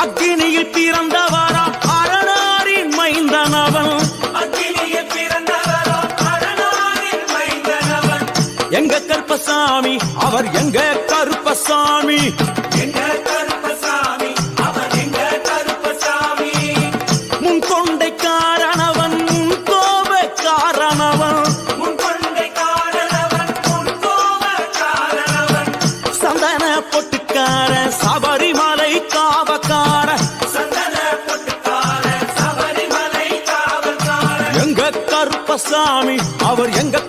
அக்கினியில் பிறந்தவரா அரணாரின் மைந்தனவன். அக்கினியில் பிறந்தவரா அரணாரின் மைந்தனவன். எங்க கருப்பசாமி அவர் எங்க கருப்பசாமி. எங்க கருப்பசாமி அவர் எங்க கருப்பசாமி. முன்கொண்டை காரணவன் முன்கோப காரணவன். முன்கொண்டை காரணவன் முன்கோப காரணவன். சந்தன பொட்டுக்கார சபரிமலை காவக்கார. சந்தன பொட்டுக்கார சபரிமலை காவல்கார. எங்க கருப்பசாமி அவர் எங்க